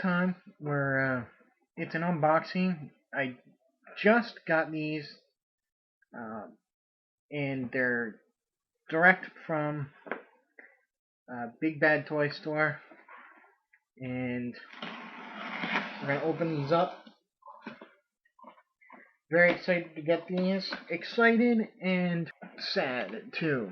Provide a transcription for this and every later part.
time it's an unboxing. I just got these, and they're direct from Big Bad Toy Store, and we're gonna open these up. Very excited to get these. Excited and sad too,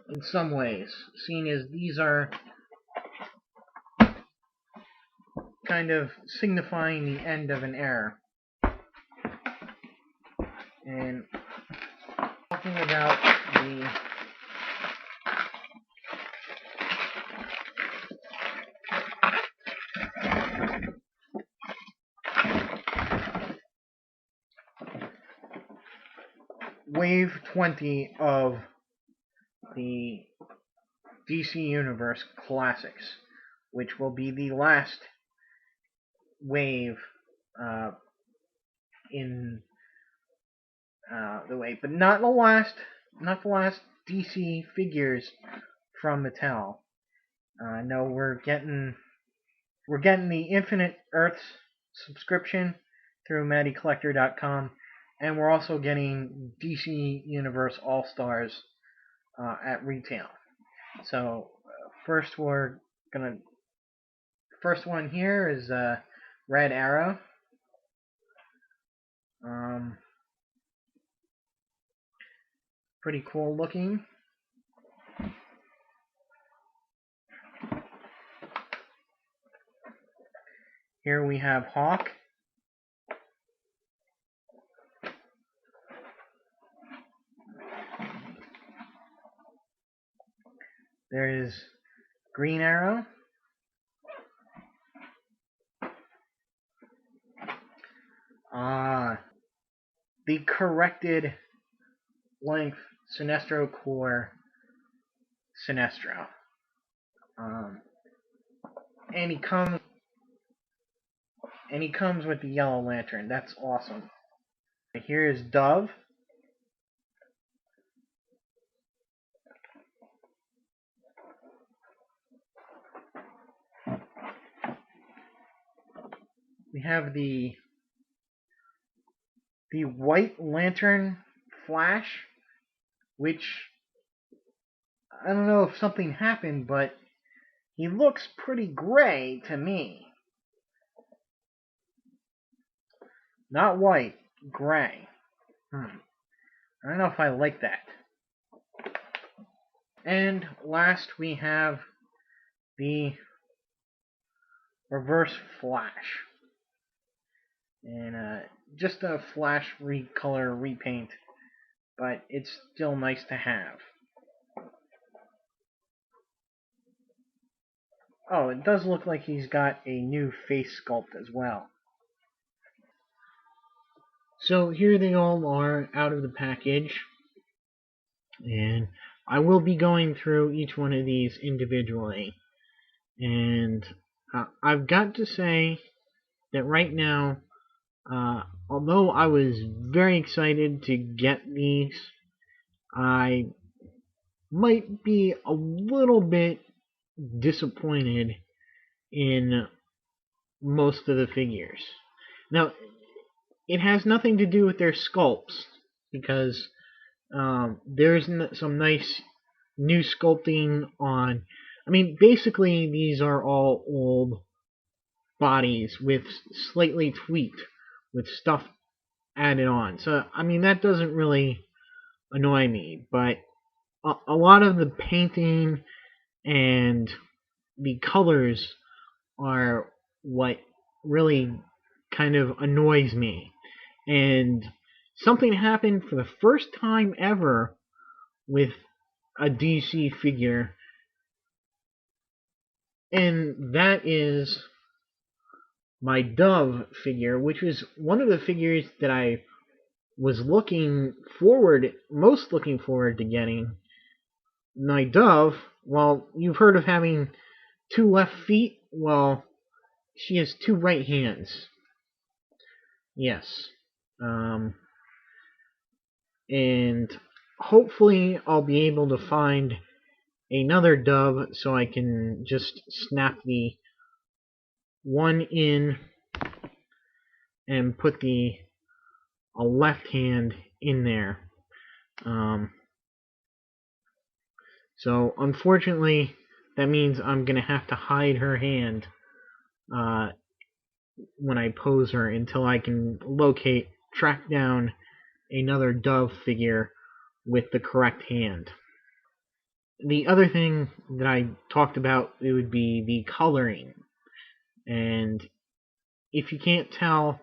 in some ways, seeing as these are kind of signifying the end of an era. And talking about the Wave 20 of the DC Universe Classics, which will be the last wave in the wave, but not the last DC figures from Mattel. No, we're getting the Infinite Earths subscription through MattyCollector.com, and we're also getting DC Universe All Stars at retail. So first one here is Red Arrow. Pretty cool looking. Here we have Hawk. There is Green Arrow. The corrected length Sinestro Corps Sinestro. And he comes with the Yellow Lantern. That's awesome. Here is Dove. We have the White Lantern Flash, which I don't know if something happened, but he looks pretty gray to me. Not white, gray. I don't know if I like that. And last we have the Reverse Flash. And just a Flash recolor repaint, but it's still nice to have. Oh, it does look like he's got a new face sculpt as well. So here they all are out of the package, and I will be going through each one of these individually. And I've got to say that right now, although I was very excited to get these, I might be a little bit disappointed in most of the figures. Now, it has nothing to do with their sculpts, because there's some nice new sculpting on. I mean, basically, these are all old bodies with slightly tweaked, with stuff added on. So, I mean, that doesn't really annoy me, but a lot of the painting and the colors are what really kind of annoys me. And something happened for the first time ever with a DC figure, and that is my Dove figure, which was one of the figures that I was most looking forward to getting. My Dove, well, you've heard of having 2 left feet. Well, she has 2 right hands. Yes. And hopefully I'll be able to find another Dove so I can just snap the one in and put a left hand in there. So unfortunately, that means I'm gonna have to hide her hand when I pose her until I can track down another dove figure with the correct hand. The other thing that I talked about, it would be the coloring. And if you can't tell,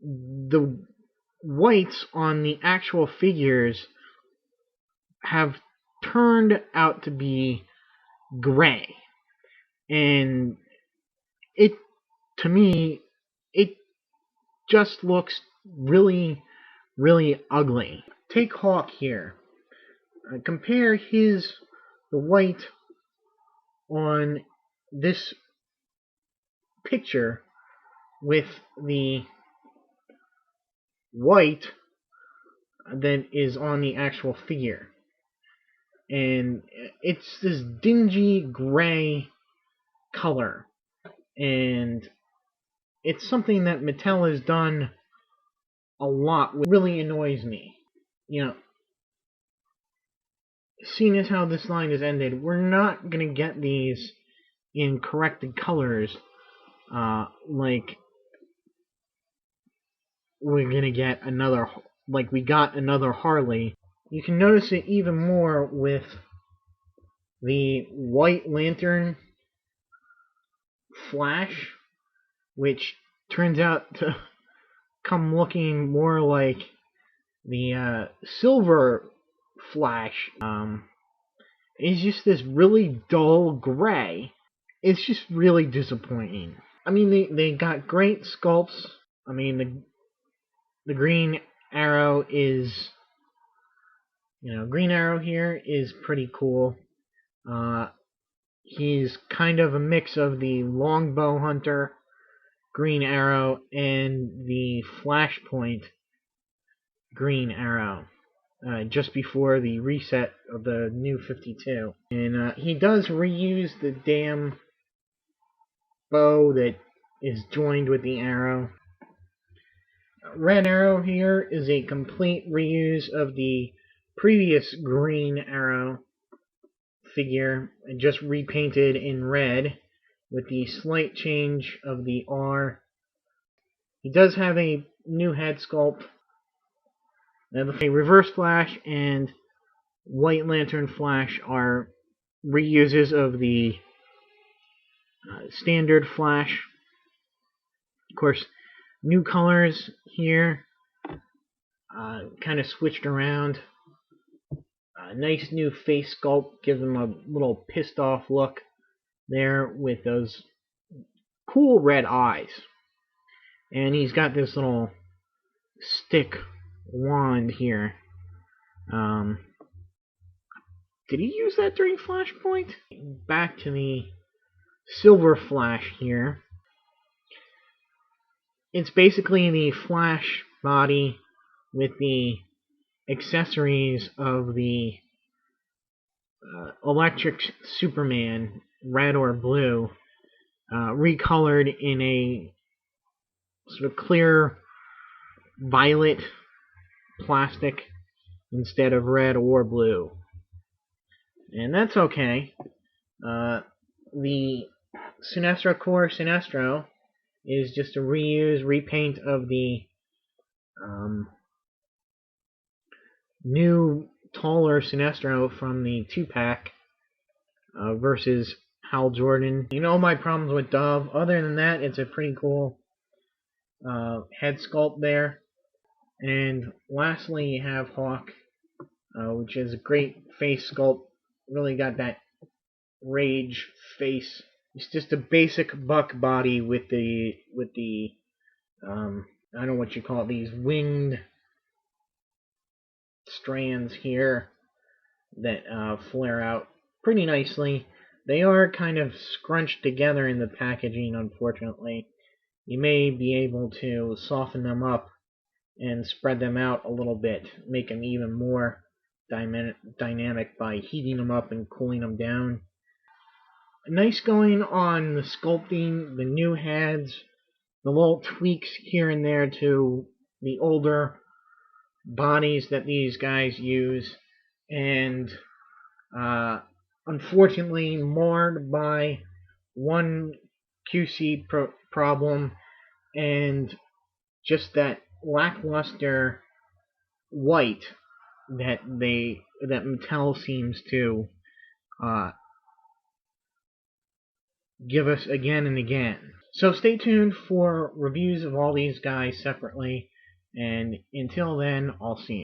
the whites on the actual figures have turned out to be gray. And to me, it just looks really, really ugly. Take Hawk here. Compare the white on this picture with the white that is on the actual figure. And it's this dingy gray color. And it's something that Mattel has done a lot, which really annoys me. You know, seeing as how this line is ended, we're not going to get these in corrected colors like we're going to get like we got another Harley. You can notice it even more with the White Lantern Flash, which turns out to come looking more like the Silver Flash. It's just this really dull gray. It's just really disappointing. I mean, they got great sculpts. I mean, the Green Arrow is, Green Arrow here is pretty cool. He's kind of a mix of the Longbow Hunter, Green Arrow, and the Flashpoint Green Arrow. Just before the reset of the new 52. And he does reuse the damn bow that is joined with the arrow. Red Arrow here is a complete reuse of the previous Green Arrow figure, just repainted in red with the slight change of the R. He does have a new head sculpt. The Reverse Flash and White Lantern Flash are reuses of the standard Flash. Of course, new colors here, kind of switched around. Nice new face sculpt, gives him a little pissed off look there with those cool red eyes. And he's got this little stick wand here. Did he use that during Flashpoint? Back to the Silver Flash here. It's basically the Flash body with the accessories of the Electric Superman, red or blue, recolored in a sort of clear violet plastic instead of red or blue. And that's okay. The Sinestro Corps Sinestro is just a repaint of the new, taller Sinestro from the 2-pack versus Hal Jordan. You know my problems with Dove. Other than that, it's a pretty cool head sculpt there. And lastly, you have Hawk, which is a great face sculpt. Really got that rage face. It's just a basic buck body with the I don't know what you call it, these winged strands here that flare out pretty nicely. They are kind of scrunched together in the packaging, unfortunately. You may be able to soften them up and spread them out a little bit, make them even more dynamic by heating them up and cooling them down. nice going on the sculpting, the new heads, the little tweaks here and there to the older bodies that these guys use, and unfortunately marred by one QC problem and just that lackluster white that Mattel seems to give us again and again. So stay tuned for reviews of all these guys separately, and until then, I'll see you.